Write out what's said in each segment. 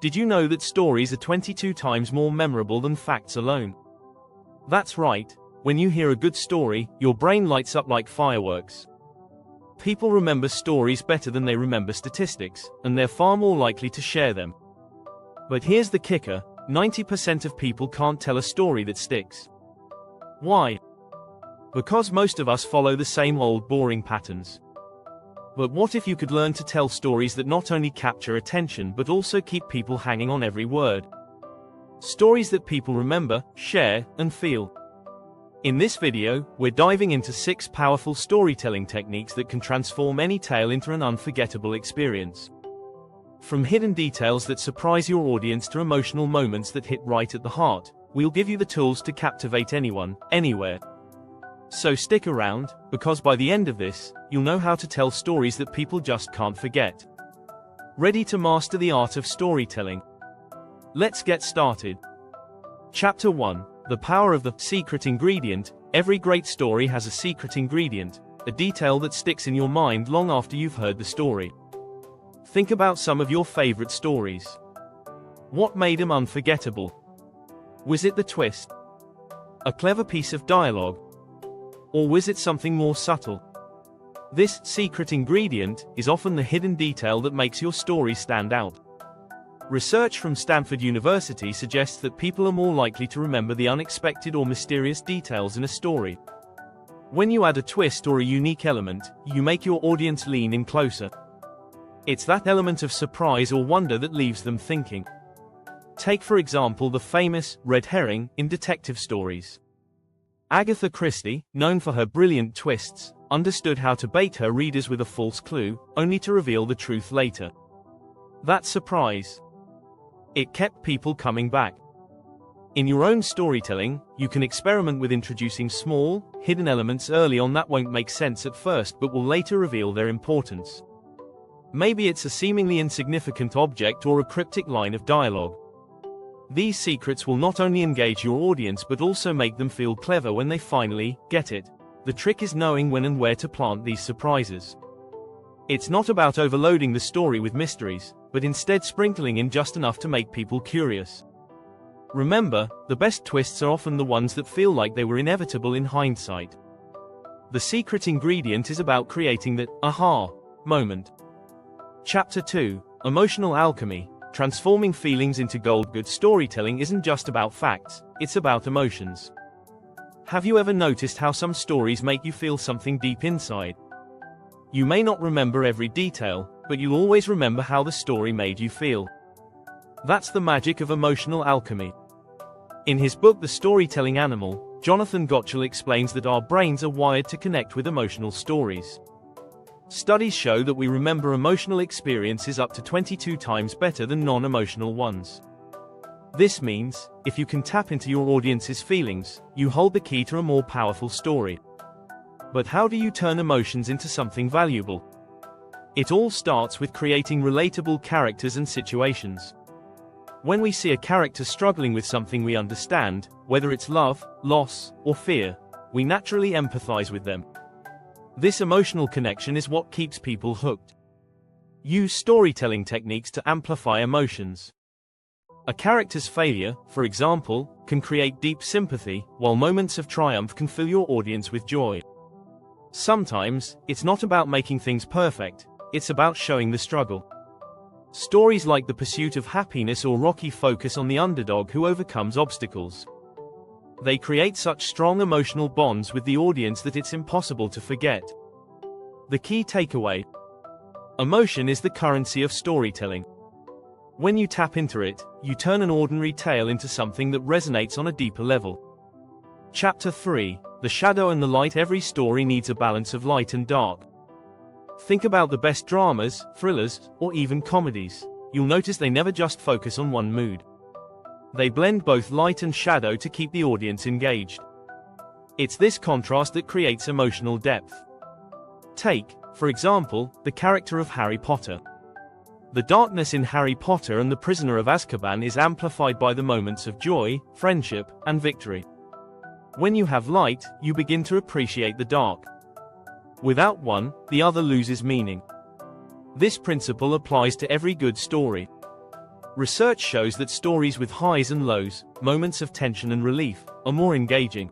Did you know that stories are 22 times more memorable than facts alone? That's right, when you hear a good story, your brain lights up like fireworks. People remember stories better than they remember statistics, and they're far more likely to share them. But here's the kicker, 90% of people can't tell a story that sticks. Why? Because most of us follow the same old boring patterns. But what if you could learn to tell stories that not only capture attention but also keep people hanging on every word? Stories that people remember, share, and feel. In this video, we're diving into 6 powerful storytelling techniques that can transform any tale into an unforgettable experience. From hidden details that surprise your audience to emotional moments that hit right at the heart, we'll give you the tools to captivate anyone, anywhere. So stick around, because by the end of this, you'll know how to tell stories that people just can't forget. Ready to master the art of storytelling? Let's get started. Chapter 1. The power of the secret ingredient. Every great story has a secret ingredient, a detail that sticks in your mind long after you've heard the story. Think about some of your favorite stories. What made them unforgettable? Was it the twist? A clever piece of dialogue? Or was it something more subtle? This secret ingredient is often the hidden detail that makes your story stand out. Research from Stanford University suggests that people are more likely to remember the unexpected or mysterious details in a story. When you add a twist or a unique element, you make your audience lean in closer. It's that element of surprise or wonder that leaves them thinking. Take for example the famous red herring in detective stories. Agatha Christie, known for her brilliant twists, understood how to bait her readers with a false clue, only to reveal the truth later. That surprise. It kept people coming back. In your own storytelling, you can experiment with introducing small, hidden elements early on that won't make sense at first but will later reveal their importance. Maybe it's a seemingly insignificant object or a cryptic line of dialogue. These secrets will not only engage your audience but also make them feel clever when they finally get it. The trick is knowing when and where to plant these surprises. It's not about overloading the story with mysteries, but instead sprinkling in just enough to make people curious. Remember, the best twists are often the ones that feel like they were inevitable in hindsight. The secret ingredient is about creating that aha moment. Chapter 2. Emotional alchemy. Transforming feelings into gold. Good storytelling isn't just about facts, it's about emotions. Have you ever noticed how some stories make you feel something deep inside? You may not remember every detail, but you'll always remember how the story made you feel. That's the magic of emotional alchemy. In his book The Storytelling Animal, Jonathan Gottschall explains that our brains are wired to connect with emotional stories. Studies show that we remember emotional experiences up to 22 times better than non-emotional ones. This means, if you can tap into your audience's feelings, you hold the key to a more powerful story. But how do you turn emotions into something valuable? It all starts with creating relatable characters and situations. When we see a character struggling with something we understand, whether it's love, loss, or fear, we naturally empathize with them. This emotional connection is what keeps people hooked. Use storytelling techniques to amplify emotions. A character's failure, for example, can create deep sympathy, while moments of triumph can fill your audience with joy. Sometimes, it's not about making things perfect, it's about showing the struggle. Stories like The Pursuit of Happiness or Rocky focus on the underdog who overcomes obstacles. They create such strong emotional bonds with the audience that it's impossible to forget. The key takeaway: emotion is the currency of storytelling. When you tap into it, you turn an ordinary tale into something that resonates on a deeper level. Chapter 3. The shadow and the light. Every story needs a balance of light and dark. Think about the best dramas, thrillers, or even comedies. You'll notice they never just focus on one mood. They blend both light and shadow to keep the audience engaged. It's this contrast that creates emotional depth. Take, for example, the character of Harry Potter. The darkness in Harry Potter and the Prisoner of Azkaban is amplified by the moments of joy, friendship, and victory. When you have light, you begin to appreciate the dark. Without one, the other loses meaning. This principle applies to every good story. Research shows that stories with highs and lows, moments of tension and relief, are more engaging.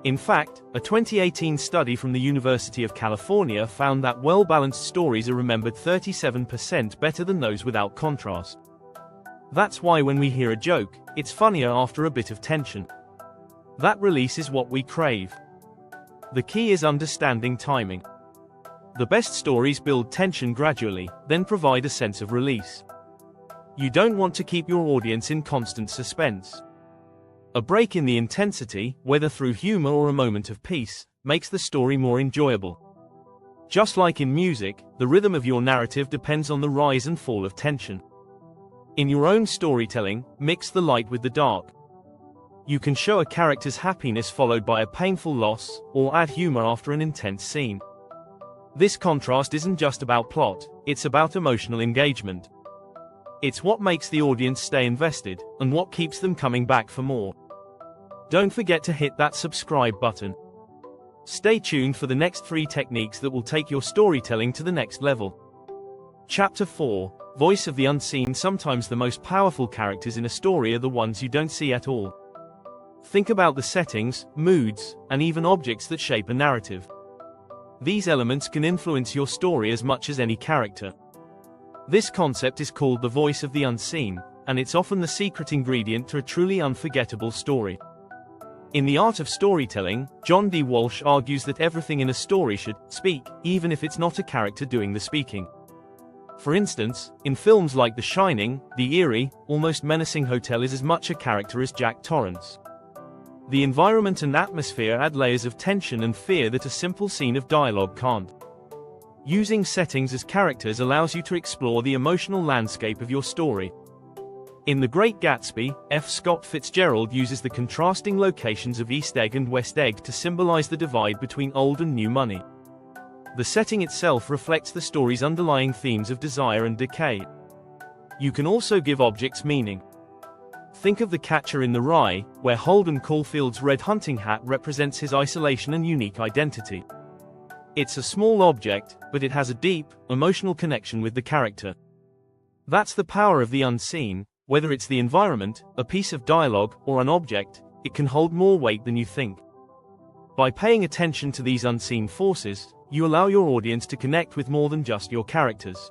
In fact, a 2018 study from the University of California found that well-balanced stories are remembered 37% better than those without contrast. That's why when we hear a joke, it's funnier after a bit of tension. That release is what we crave. The key is understanding timing. The best stories build tension gradually, then provide a sense of release. You don't want to keep your audience in constant suspense. A break in the intensity, whether through humor or a moment of peace, makes the story more enjoyable. Just like in music, the rhythm of your narrative depends on the rise and fall of tension. In your own storytelling, mix the light with the dark. You can show a character's happiness followed by a painful loss, or add humor after an intense scene. This contrast isn't just about plot, it's about emotional engagement. It's what makes the audience stay invested, and what keeps them coming back for more. Don't forget to hit that subscribe button. Stay tuned for the next 3 techniques that will take your storytelling to the next level. Chapter 4: Voice of the Unseen. Sometimes the most powerful characters in a story are the ones you don't see at all. Think about the settings, moods, and even objects that shape a narrative. These elements can influence your story as much as any character. This concept is called the voice of the unseen, and it's often the secret ingredient to a truly unforgettable story. In The Art of Storytelling, John D. Walsh argues that everything in a story should speak, even if it's not a character doing the speaking. For instance, in films like The Shining, the eerie, almost menacing hotel is as much a character as Jack Torrance. The environment and atmosphere add layers of tension and fear that a simple scene of dialogue can't. Using settings as characters allows you to explore the emotional landscape of your story. In The Great Gatsby, F. Scott Fitzgerald uses the contrasting locations of East Egg and West Egg to symbolize the divide between old and new money. The setting itself reflects the story's underlying themes of desire and decay. You can also give objects meaning. Think of The Catcher in the Rye, where Holden Caulfield's red hunting hat represents his isolation and unique identity. It's a small object, but it has a deep, emotional connection with the character. That's the power of the unseen. Whether it's the environment, a piece of dialogue, or an object, it can hold more weight than you think. By paying attention to these unseen forces, you allow your audience to connect with more than just your characters.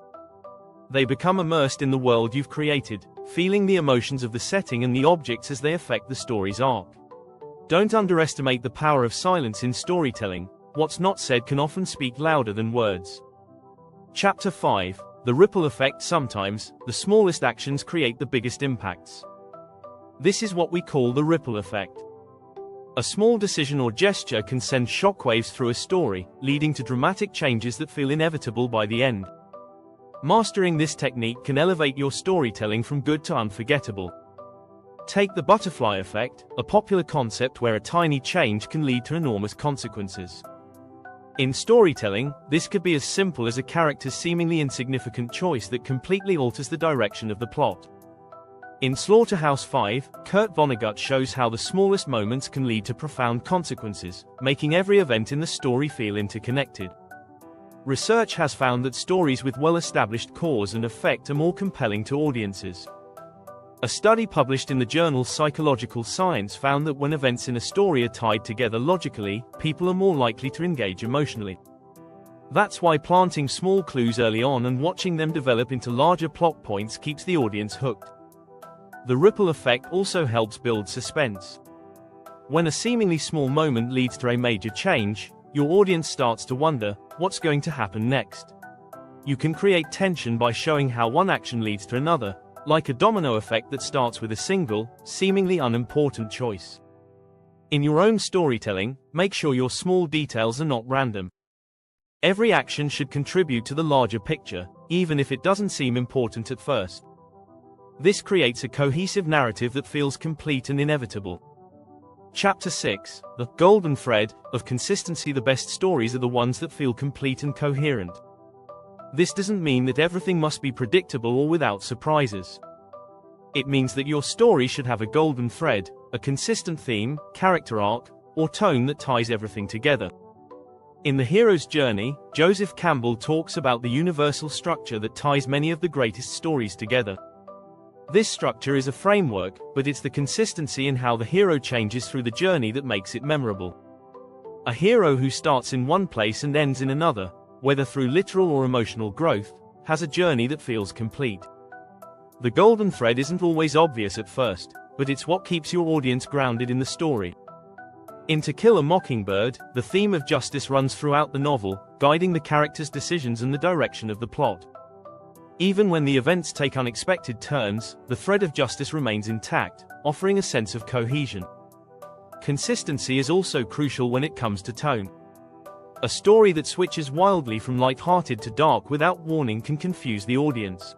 They become immersed in the world you've created, feeling the emotions of the setting and the objects as they affect the story's arc. Don't underestimate the power of silence in storytelling. What's not said can often speak louder than words. Chapter 5: The Ripple Effect. Sometimes, the smallest actions create the biggest impacts. This is what we call the ripple effect. A small decision or gesture can send shockwaves through a story, leading to dramatic changes that feel inevitable by the end. Mastering this technique can elevate your storytelling from good to unforgettable. Take the butterfly effect, a popular concept where a tiny change can lead to enormous consequences. In storytelling, this could be as simple as a character's seemingly insignificant choice that completely alters the direction of the plot. In Slaughterhouse-Five, Kurt Vonnegut shows how the smallest moments can lead to profound consequences, making every event in the story feel interconnected. Research has found that stories with well-established cause and effect are more compelling to audiences. A study published in the journal Psychological Science found that when events in a story are tied together logically, people are more likely to engage emotionally. That's why planting small clues early on and watching them develop into larger plot points keeps the audience hooked. The ripple effect also helps build suspense. When a seemingly small moment leads to a major change, your audience starts to wonder, what's going to happen next? You can create tension by showing how one action leads to another, like a domino effect that starts with a single, seemingly unimportant choice. In your own storytelling, make sure your small details are not random. Every action should contribute to the larger picture, even if it doesn't seem important at first. This creates a cohesive narrative that feels complete and inevitable. Chapter 6: The Golden Thread of Consistency. The best stories are the ones that feel complete and coherent. This doesn't mean that everything must be predictable or without surprises. It means that your story should have a golden thread, a consistent theme, character arc, or tone that ties everything together. In The Hero's Journey, Joseph Campbell talks about the universal structure that ties many of the greatest stories together. This structure is a framework, but it's the consistency in how the hero changes through the journey that makes it memorable. A hero who starts in one place and ends in another, whether through literal or emotional growth, has a journey that feels complete. The golden thread isn't always obvious at first, but it's what keeps your audience grounded in the story. In To Kill a Mockingbird, the theme of justice runs throughout the novel, guiding the characters' decisions and the direction of the plot. Even when the events take unexpected turns, the thread of justice remains intact, offering a sense of cohesion. Consistency is also crucial when it comes to tone. A story that switches wildly from light-hearted to dark without warning can confuse the audience.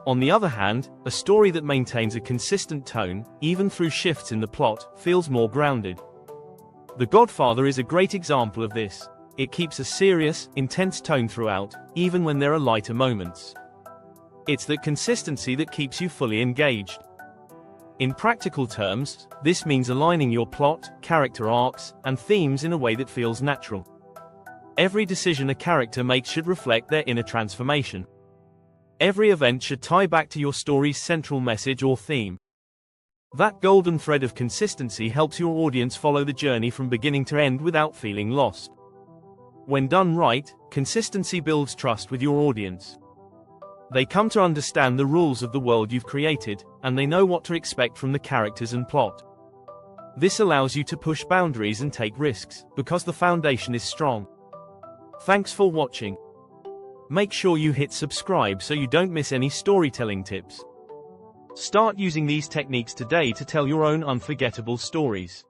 On the other hand, a story that maintains a consistent tone, even through shifts in the plot, feels more grounded. The Godfather is a great example of this. It keeps a serious, intense tone throughout, even when there are lighter moments. It's that consistency that keeps you fully engaged. In practical terms, this means aligning your plot, character arcs, and themes in a way that feels natural. Every decision a character makes should reflect their inner transformation. Every event should tie back to your story's central message or theme. That golden thread of consistency helps your audience follow the journey from beginning to end without feeling lost. When done right, consistency builds trust with your audience. They come to understand the rules of the world you've created, and they know what to expect from the characters and plot. This allows you to push boundaries and take risks, because the foundation is strong. Thanks for watching. Make sure you hit subscribe so you don't miss any storytelling tips. Start using these techniques today to tell your own unforgettable stories.